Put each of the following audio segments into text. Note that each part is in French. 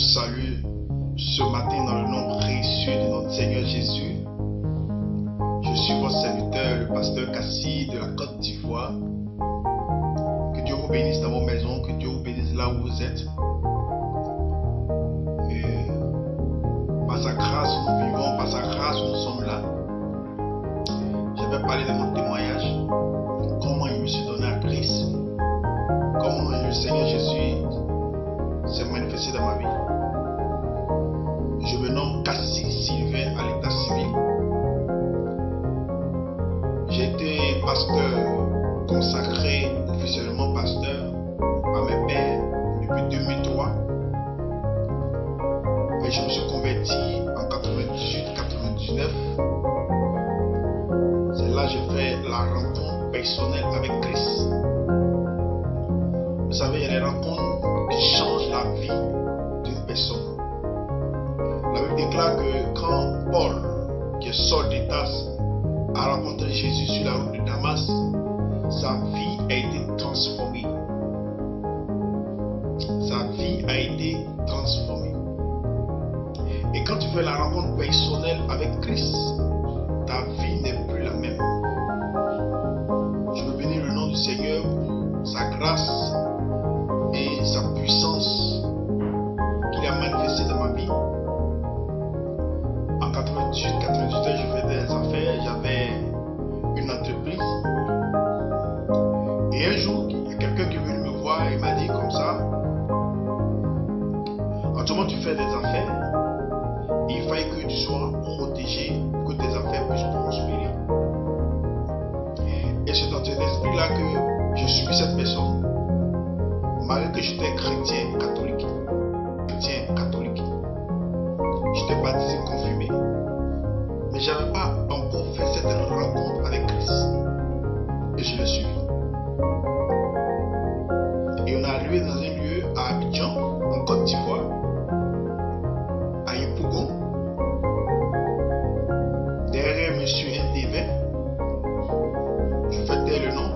salue ce matin dans le nom précieux de notre Seigneur Jésus. Je suis votre serviteur, le pasteur Cassie de la Côte d'Ivoire. Que Dieu vous bénisse dans vos maisons, que Dieu vous bénisse là où vous êtes. Et par sa grâce, nous vivons, par sa grâce, nous sommes là. Je vais parler de mon témoignage, comment je me suis donné à Christ, comment le Seigneur Jésus s'est manifesté dans ma vie. Je me nomme Cassie Sylvain à l'état civil. J'ai été pasteur, consacré officiellement pasteur à mes pères depuis 2003. Et je me suis converti en 98-99. C'est là que j'ai fait la rencontre personnelle avec Christ. Vous savez, il y a des rencontres qui changent la vie d'une personne. La Bible déclare que quand Paul, qui est Saul de Tarse, a rencontré Jésus sur la route de Damas, sa vie a été transformée. Sa vie a été transformée. Et quand tu fais la rencontre personnelle avec Christ, ta vie n'est plus la même. Je veux bénir le nom du Seigneur pour sa grâce et sa puissance qu'il a manifestée dans ma vie. En 98-98, je faisais des affaires, j'avais une entreprise. Et un jour, il y a quelqu'un qui est venu me voir et m'a dit comme ça: en ce moment tu fais des affaires, il fallait que tu sois protégé pour que tes affaires puissent prospérer. Et c'est dans cet esprit-là que je suis cette personne, malgré que j'étais chrétien catholique. J'étais baptisé, confirmé, mais je n'avais pas encore fait cette rencontre avec Christ. Et je l'ai suivi. Et on est arrivé dans un lieu à Abidjan, en Côte d'Ivoire, à Yopougon, derrière M. NDV. Je fais taire le nom.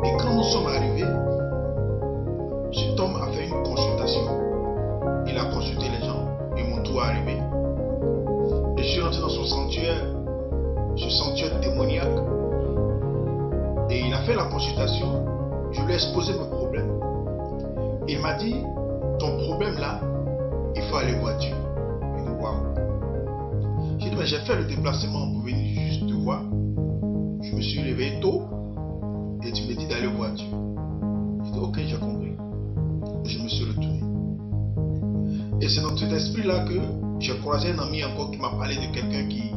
Et quand nous sommes arrivés, cet homme a fait une consultation. Il a consulté les gens et mon tour est arrivé. Et je suis rentré dans son sanctuaire, ce sanctuaire démoniaque. Et il a fait la consultation. Je lui ai exposé mes problèmes. Il m'a dit: ton problème là, il faut aller voir Dieu. Il dit: waouh. J'ai dit: mais j'ai fait le déplacement pour venir juste te voir. Je me suis réveillé tôt et tu me dis d'aller voir Dieu. J'ai dit: ok, j'ai compris. Et je me suis retourné. Et c'est dans cet esprit-là que j'ai croisé un ami encore qui m'a parlé de quelqu'un qui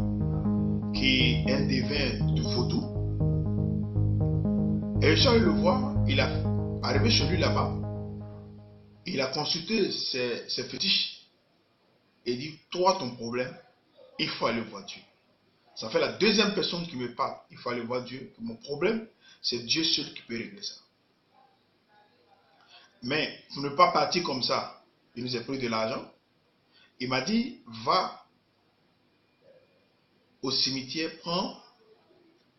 est un devin de vaudou. Et je suis allé le voir, il est arrivé chez lui là-bas, il a consulté ses fétiches et il dit: toi, ton problème, il faut aller voir Dieu. Ça fait la deuxième personne qui me parle: il faut aller voir Dieu. Mon problème, c'est Dieu seul qui peut régler ça. Mais pour ne pas partir comme ça, il nous a pris de l'argent. Il m'a dit: va au cimetière, prends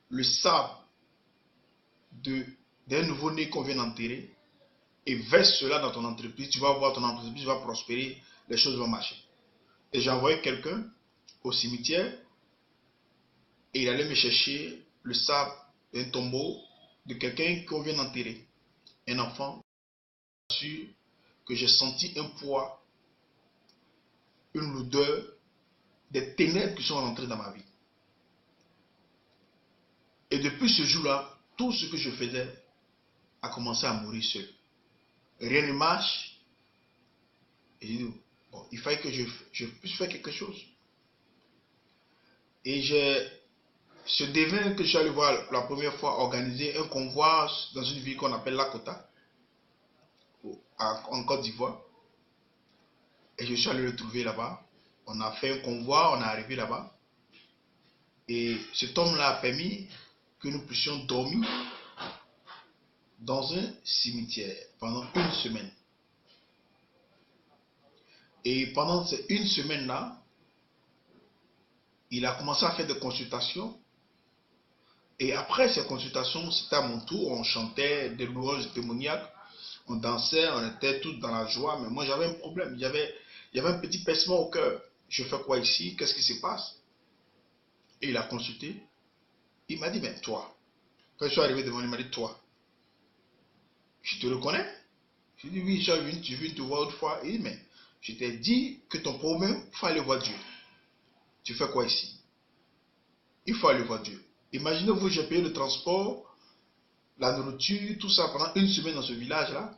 le sable d'un nouveau-né qu'on vient d'enterrer et verse cela dans ton entreprise. Tu vas voir, ton entreprise va prospérer, les choses vont marcher. Et j'ai envoyé quelqu'un au cimetière et il allait me chercher le sable d'un tombeau de quelqu'un qu'on vient d'enterrer. Un enfant. Sûr que j'ai senti un poids, une lourdeur, des ténèbres qui sont rentrées dans ma vie. Et depuis ce jour-là, tout ce que je faisais a commencé à mourir seul. Rien ne marche. Et j'ai dit: bon, il fallait que je puisse faire quelque chose. Et ce devin que je suis allé voir la première fois organiser un convoi dans une ville qu'on appelle Lakota, en Côte d'Ivoire. Et je suis allé le trouver là-bas. On a fait un convoi, on est arrivé là-bas. Et cet homme-là a permis que nous puissions dormir dans un cimetière pendant une semaine. Et pendant ces une semaine-là, il a commencé à faire des consultations. Et après ces consultations, c'était à mon tour, on chantait des louanges démoniaques. On dansait, on était tous dans la joie, mais moi j'avais un problème. Il y avait un petit pincement au cœur. Je fais quoi ici? Qu'est-ce qui se passe? Et il a consulté. Il m'a dit, mais toi, quand je suis arrivé devant lui, il m'a dit, toi, je te reconnais? Je lui ai dit, oui, je viens te voir autrefois. Il dit, mais je t'ai dit que ton problème, il faut aller voir Dieu. Tu fais quoi ici? Il faut aller voir Dieu. Imaginez-vous, j'ai payé le transport, la nourriture, tout ça pendant une semaine dans ce village-là.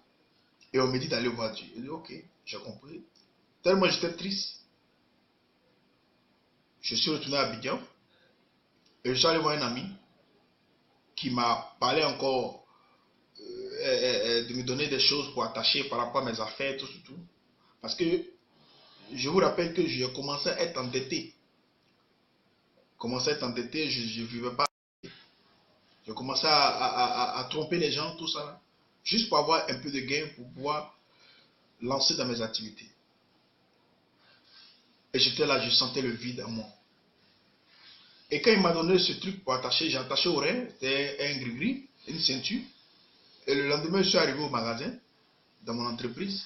Et on me dit d'aller voir Dieu. Je dis, ok, j'ai compris. Tellement j'étais triste. Je suis retourné à Abidjan. Et je suis allé voir un ami qui m'a parlé encore de me donner des choses pour attacher par rapport à mes affaires, tout. Parce que je vous rappelle que j'ai commencé à être endetté. Je ne vivais pas. J'ai commencé à tromper les gens, tout ça. Juste pour avoir un peu de gain, pour pouvoir lancer dans mes activités. Et j'étais là, je sentais le vide en moi. Et quand il m'a donné ce truc pour attacher, j'ai attaché au rein, c'était un gris-gris, une ceinture. Et le lendemain, je suis arrivé au magasin, dans mon entreprise.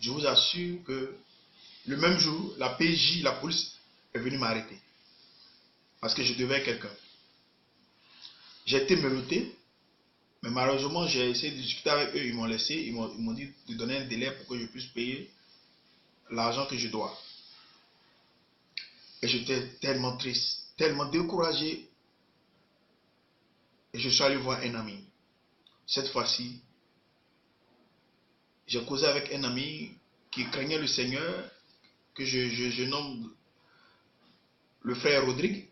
Je vous assure que le même jour, la PJ, la police, est venue m'arrêter. Parce que je devais quelqu'un. J'ai été menotté, mais malheureusement, j'ai essayé de discuter avec eux. Ils m'ont laissé, ils m'ont dit de donner un délai pour que je puisse payer l'argent que je dois. Et j'étais tellement triste, tellement découragé. Et je suis allé voir un ami. Cette fois-ci, j'ai causé avec un ami qui craignait le Seigneur, que je nomme le frère Rodrigue,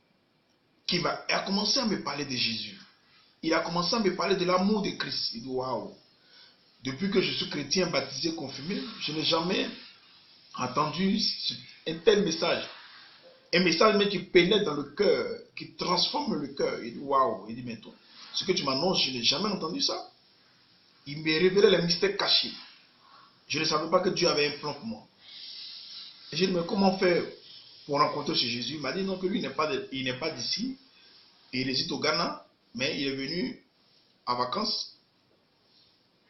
qui a commencé à me parler de Jésus. Il a commencé à me parler de l'amour de Christ. Il dit, waouh, depuis que je suis chrétien, baptisé, confirmé, je n'ai jamais entendu un tel message. Un message mais qui pénètre dans le cœur, qui transforme le cœur. Il dit, waouh, il dit, mais toi, ce que tu m'annonces, je n'ai jamais entendu ça. Il me révélait les mystères cachés. Je ne savais pas que Dieu avait un plan pour moi. Et j'ai dit, mais comment faire pour rencontrer ce Jésus? Il m'a dit, non, que lui, il n'est pas d'ici. Il réside au Ghana, mais il est venu en vacances.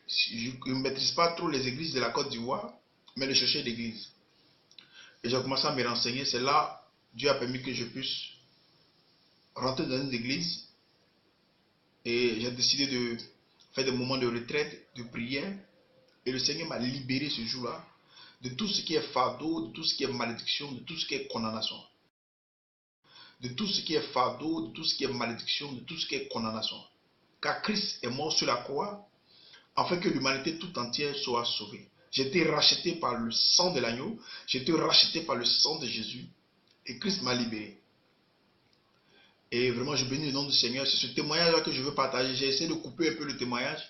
Je ne maîtrise pas trop les églises de la Côte d'Ivoire, mais il cherchait d'église. Et j'ai commencé à me renseigner. C'est là, Dieu a permis que je puisse rentrer dans une église. Et j'ai décidé de faire des moments de retraite, de prière. Et le Seigneur m'a libéré ce jour-là de tout ce qui est fardeau, de tout ce qui est malédiction, de tout ce qui est condamnation. De tout ce qui est fardeau, de tout ce qui est malédiction, de tout ce qui est condamnation. Car Christ est mort sur la croix afin que l'humanité tout entière soit sauvée. J'ai été racheté par le sang de l'agneau, j'ai été racheté par le sang de Jésus et Christ m'a libéré. Et vraiment, je bénis le nom du Seigneur. C'est ce témoignage-là que je veux partager. J'ai essayé de couper un peu le témoignage.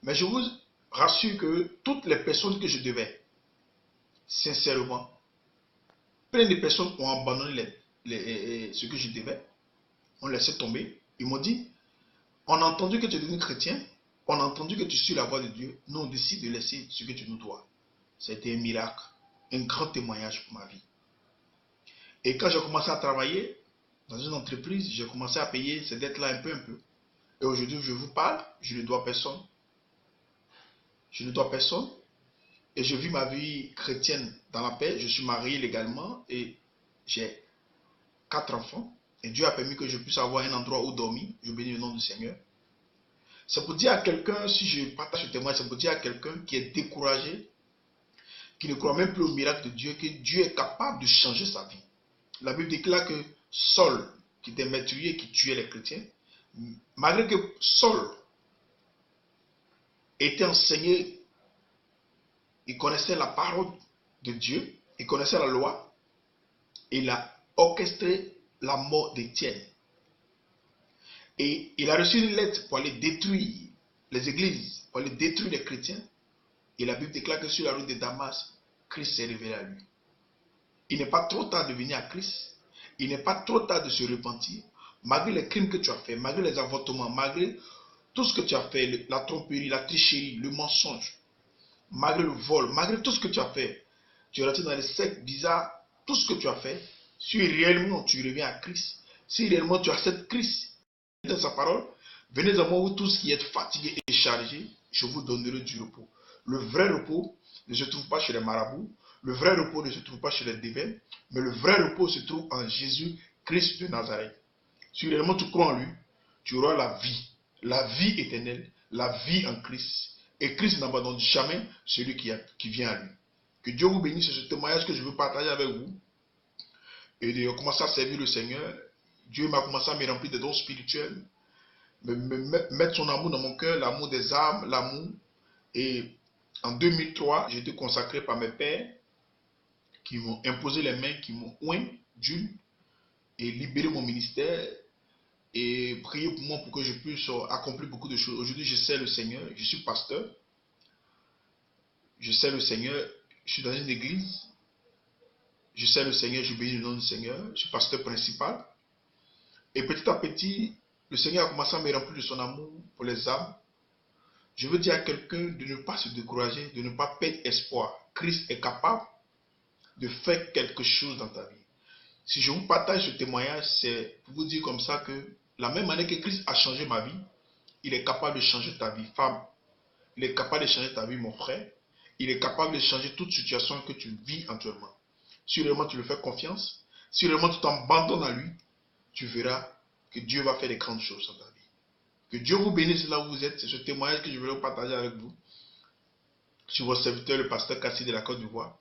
Mais je vous rassure que toutes les personnes que je devais, sincèrement, plein de personnes ont abandonné ce que je devais, ont laissé tomber. Ils m'ont dit, on a entendu que tu es devenu chrétien, on a entendu que tu suis la voie de Dieu, nous on décide de laisser ce que tu nous dois. C'était un miracle, un grand témoignage pour ma vie. Et quand j'ai commencé à travailler dans une entreprise, j'ai commencé à payer ces dettes-là un peu. Et aujourd'hui, je vous parle, je ne dois personne. Je ne dois personne. Et je vis ma vie chrétienne dans la paix. Je suis marié légalement et j'ai 4 enfants. Et Dieu a permis que je puisse avoir un endroit où dormir. Je bénis le nom du Seigneur. C'est pour dire à quelqu'un, si je partage ce témoignage, c'est pour dire à quelqu'un qui est découragé, qui ne croit même plus au miracle de Dieu, que Dieu est capable de changer sa vie. La Bible déclare que Saul, qui était meurtrier, qui tuait les chrétiens, malgré que Saul était enseigné, il connaissait la parole de Dieu, il connaissait la loi, il a orchestré la mort d'Étienne. Et il a reçu une lettre pour aller détruire les églises, pour aller détruire les chrétiens. Et la Bible déclare que sur la route de Damas, Christ s'est révélé à lui. Il n'est pas trop tard de venir à Christ. Il n'est pas trop tard de se repentir. Malgré les crimes que tu as fait, malgré les avortements, malgré tout ce que tu as fait, la tromperie, la tricherie, le mensonge, malgré le vol, malgré tout ce que tu as fait, tu es rentré dans les sectes bizarres, tout ce que tu as fait, si réellement tu reviens à Christ, si réellement tu acceptes Christ dans sa parole, venez à moi vous tous qui êtes fatigués et chargés, je vous donnerai du repos. Le vrai repos ne se trouve pas chez les marabouts, le vrai repos ne se trouve pas chez les devins, mais le vrai repos se trouve en Jésus-Christ de Nazareth. Si réellement tu crois en lui, tu auras la vie éternelle, la vie en Christ. Et Christ n'abandonne jamais celui qui vient à lui. Que Dieu vous bénisse, c'est ce témoignage que je veux partager avec vous. Et de commencer à servir le Seigneur. Dieu m'a commencé à me remplir de dons spirituels, mettre son amour dans mon cœur, l'amour des âmes, l'amour. Et en 2003, j'ai été consacré par mes pères qui m'ont imposé les mains, qui m'ont oint d'huile et libéré mon ministère et prié pour moi pour que je puisse accomplir beaucoup de choses. Aujourd'hui, je sers le Seigneur, je suis pasteur, je sers le Seigneur, je suis dans une église, je sers le Seigneur, je bénis le nom du Seigneur, je suis pasteur principal. Et petit à petit, le Seigneur a commencé à me remplir de son amour pour les âmes. Je veux dire à quelqu'un de ne pas se décourager, de ne pas perdre espoir. Christ est capable de faire quelque chose dans ta vie. Si je vous partage ce témoignage, c'est pour vous dire comme ça que la même année que Christ a changé ma vie, il est capable de changer ta vie, femme. Il est capable de changer ta vie, mon frère. Il est capable de changer toute situation que tu vis actuellement. Si réellement tu lui fais confiance, si réellement tu t'abandonnes à lui, tu verras que Dieu va faire des grandes choses dans ta vie. Que Dieu vous bénisse là où vous êtes. C'est ce témoignage que je voulais partager avec vous. Je suis votre serviteur, le pasteur Cassie de la Côte d'Ivoire.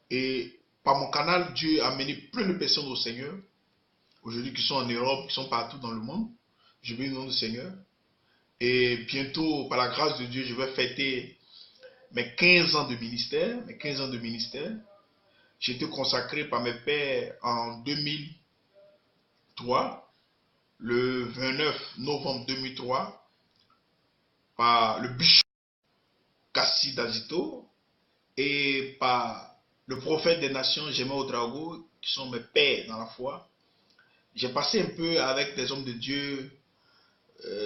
Et par mon canal, Dieu a amené plein de personnes au Seigneur. Aujourd'hui, qui sont en Europe, qui sont partout dans le monde. Je bénis le nom du Seigneur. Et bientôt, par la grâce de Dieu, je vais fêter mes 15 ans de ministère. Mes 15 ans de ministère. J'ai été consacré par mes pères en 2003. Le 29 novembre 2003. Par le bishop Kassi Dazito. Et par le prophète des nations, Jéma Odrago, qui sont mes pères dans la foi. J'ai passé un peu avec des hommes de Dieu.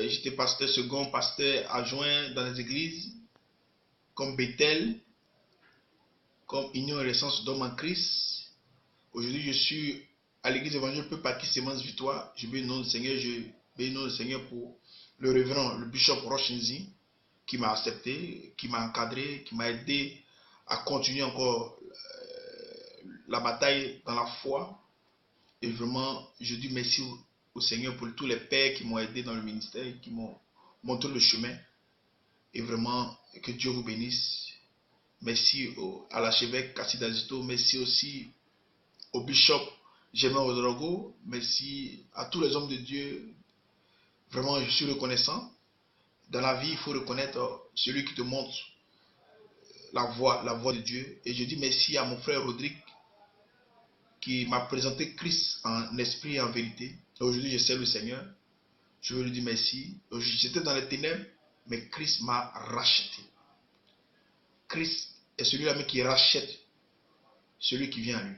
J'étais pasteur second, pasteur adjoint dans les églises, comme Bethel, comme Union et Essence d'Hommes en Christ. Aujourd'hui, je suis à l'église évangélique Peu Paquis Sémence Victoire. Je bénis le nom du Seigneur. Je bénis le nom du Seigneur pour le révérend, le bishop Rochinzi, qui m'a accepté, qui m'a encadré, qui m'a aidé à continuer encore la bataille dans la foi. Et vraiment, je dis merci au Seigneur pour tous les pères qui m'ont aidé dans le ministère, qui m'ont montré le chemin. Et vraiment, que Dieu vous bénisse. Merci à l'archevêque Kassi Dazito. Merci aussi au bishop Jéma Odrago. Merci à tous les hommes de Dieu. Vraiment, je suis reconnaissant. Dans la vie, il faut reconnaître celui qui te montre la voie de Dieu. Et je dis merci à mon frère Rodrigue qui m'a présenté Christ en esprit et en vérité. Aujourd'hui, je sers le Seigneur. Je veux lui dire merci. J'étais dans les ténèbres, mais Christ m'a racheté. Christ est celui-là qui rachète celui qui vient à lui.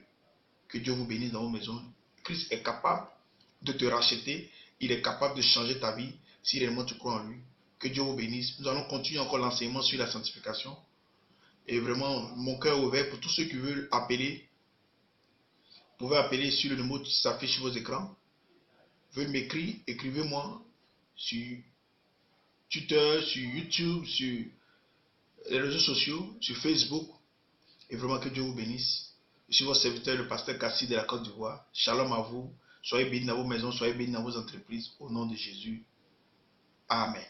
Que Dieu vous bénisse dans vos maisons. Christ est capable de te racheter. Il est capable de changer ta vie si réellement tu crois en lui. Que Dieu vous bénisse. Nous allons continuer encore l'enseignement sur la sanctification. Et vraiment, mon cœur est ouvert pour tous ceux qui veulent appeler. Vous pouvez appeler sur le numéro qui s'affiche sur vos écrans. Vous pouvez m'écrire, écrivez-moi sur Twitter, sur YouTube, sur les réseaux sociaux, sur Facebook. Et vraiment que Dieu vous bénisse. Je suis votre serviteur, le pasteur Kassi de la Côte d'Ivoire. Shalom à vous. Soyez bénis dans vos maisons, soyez bénis dans vos entreprises. Au nom de Jésus. Amen.